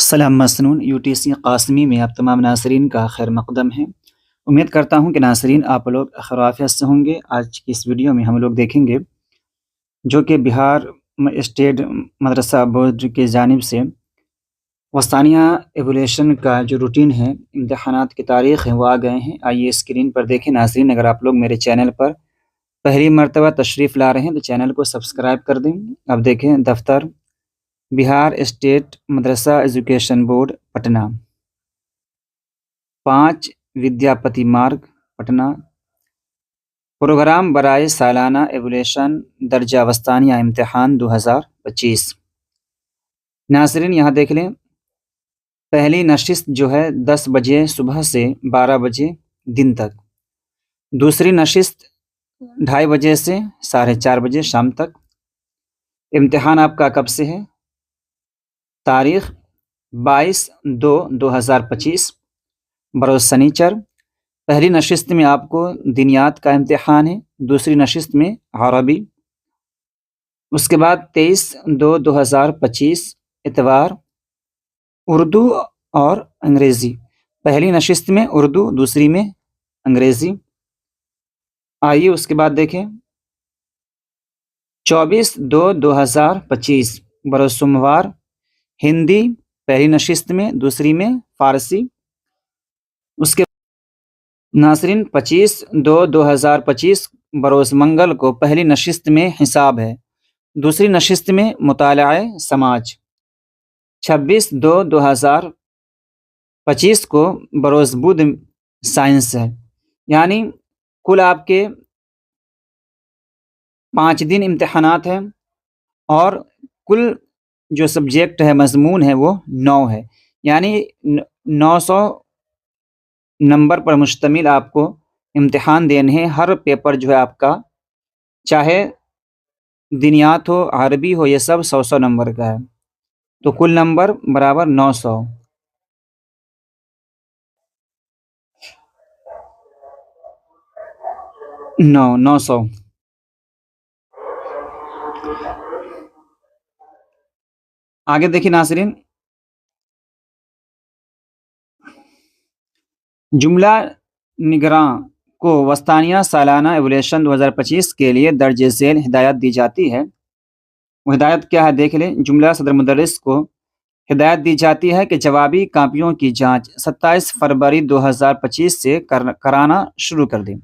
سلام مسنون UTC قاسمی میں آپ تمام ناظرین کا خیر مقدم ہے۔ امید کرتا ہوں کہ ناظرین آپ لوگ خیریت سے ہوں گے۔ آج کی اس ویڈیو میں ہم لوگ دیکھیں گے جو کہ بہار اسٹیٹ مدرسہ بورڈ کی جانب سے وسطانیہ ایولیوشن کا جو روٹین ہے، امتحانات کی تاریخ ہے، وہ آ گئے ہیں۔ آئیے اسکرین پر دیکھیں ناظرین۔ اگر آپ لوگ میرے چینل پر پہلی مرتبہ تشریف لا رہے ہیں تو چینل کو سبسکرائب کر دیں۔ اب دیکھیں دفتر بہار اسٹیٹ مدرسہ ایجوکیشن بورڈ پٹنہ، 5 ودیاپتی مارگ پٹنہ، پروگرام برائے سالانہ ایولیوشن درجہ وسطانیہ امتحان 2025۔ ناظرین یہاں دیکھ لیں، پہلی نشست جو ہے 10 بجے صبح سے 12 بجے دن تک، دوسری نشست 2:30 بجے سے 4:30 بجے شام تک۔ امتحان آپ کا کب سے ہے؟ تاریخ 22/2/2025 بروز سنیچر۔ پہلی نشست میں آپ کو دینیات کا امتحان ہے، دوسری نشست میں عربی۔ اس کے بعد 23/2/2025 اتوار اردو اور انگریزی، پہلی نشست میں اردو، دوسری میں انگریزی۔ آئیے اس کے بعد دیکھیں 24/2/2025 بروز سوموار ہندی، پہلی نشست میں، دوسری میں فارسی۔ اس کے ناظرین 25/2/2025 بروز منگل کو پہلی نشست میں حساب ہے، دوسری نشست میں مطالعہ سماج۔ 26/2/2025 کو بروز بدھ سائنس ہے، یعنی کل آپ کے 5 دن امتحانات ہیں اور کل جو سبجیکٹ ہے، مضمون ہے، وہ 9 ہے، یعنی 900 نمبر پر مشتمل آپ کو امتحان دینے ہیں۔ ہر پیپر جو ہے آپ کا، چاہے دینیات ہو، عربی ہو، یہ سب 100 نمبر کا ہے، تو کل نمبر برابر 900۔ آگے دیکھیں ناظرین، جملہ نگراں کو وسطانیہ سالانہ ایولیوشن 2025 کے لیے درج ذیل ہدایت دی جاتی ہے۔ وہ ہدایت کیا ہے دیکھ لیں۔ جملہ صدر مدرس کو ہدایت دی جاتی ہے کہ جوابی کاپیوں کی جانچ 27 فروری 2025 سے کرانا شروع کر دیں،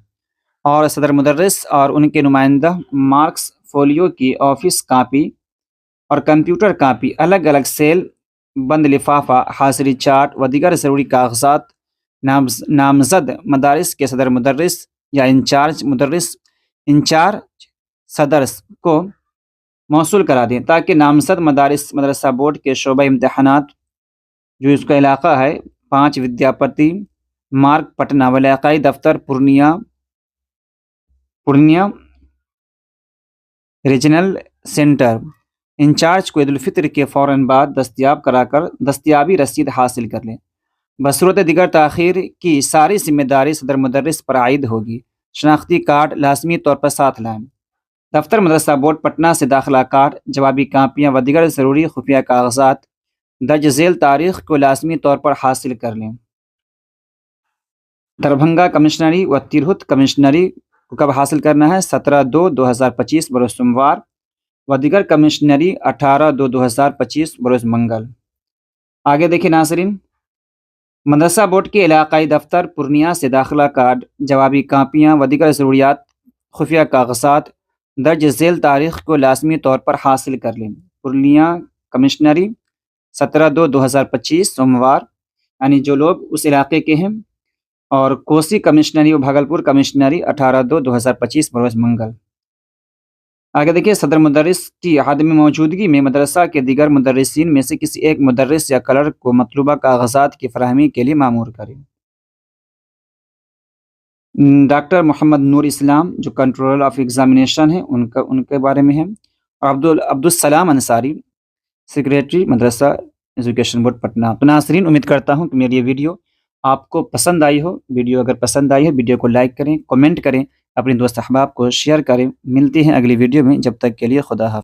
اور صدر مدرس اور ان کے نمائندہ مارکس فولیو کی آفس کاپی اور کمپیوٹر کاپی، الگ الگ سیل بند لفافہ، حاضری چارٹ و دیگر ضروری کاغذات نامزد مدارس کے صدر مدرس یا انچارج صدرس کو موصول کرا دیں، تاکہ نامزد مدرسہ بورڈ کے شعبہ امتحانات جو اس کا علاقہ ہے 5 ودیاپتی مارگ پٹنہ و علاقائی دفتر پورنیہ ریجنل سینٹر انچارج کو عید الفطر کے فوراً بعد دستیاب کرا کر دستیابی رسید حاصل کر لیں۔ بصورت دیگر تاخیر کی ساری ذمہ داری صدر مدرس پر عائد ہوگی۔ شناختی کارڈ لازمی طور پر ساتھ لائیں۔ دفتر مدرسہ بورڈ پٹنہ سے داخلہ کارڈ، جوابی کاپیاں و دیگر ضروری خفیہ کاغذات درج ذیل تاریخ کو لازمی طور پر حاصل کر لیں۔ دربھنگا کمشنری و ترہت کمشنری کو کب حاصل کرنا ہے؟ 17/2/2025 بروز سوموار و دیگر کمشنری 18/2/2025 بروز منگل۔ آگے دیکھیں ناظرین، مدرسہ بورڈ کے علاقائی دفتر پورنیہ سے داخلہ کارڈ، جوابی کاپیاں و دیگر ضروریات خفیہ کاغذات درج ذیل تاریخ کو لازمی طور پر حاصل کر لیں۔ پورنیہ کمشنری 17/2/2025 سوموار، یعنی جو لوگ اس علاقے کے ہیں، اور کوسی کمشنری و بھاگلپور کمشنری 18/2/2025 بروز منگل۔ آگے دیکھیے، صدر مدرس کی عدم موجودگی میں مدرسہ کے دیگر مدرسین میں سے کسی ایک مدرس یا کلرک کو مطلوبہ کاغذات کی فراہمی کے لیے مامور کریں۔ ڈاکٹر محمد نور اسلام جو کنٹرولر آف ایگزامینیشن ہیں، ان کے بارے میں ہے، اور عبدالسلام انصاری سیکریٹری مدرسہ ایجوکیشن بورڈ پٹنہ۔ تو ناظرین، امید کرتا ہوں کہ میری یہ ویڈیو آپ کو پسند آئی ہو۔ ویڈیو اگر پسند آئی ہے، ویڈیو کو لائک کریں، کمنٹ کریں، اپنے دوست احباب کو شیئر کریں۔ ملتے ہیں اگلی ویڈیو میں، جب تک کے لیے خدا حافظ۔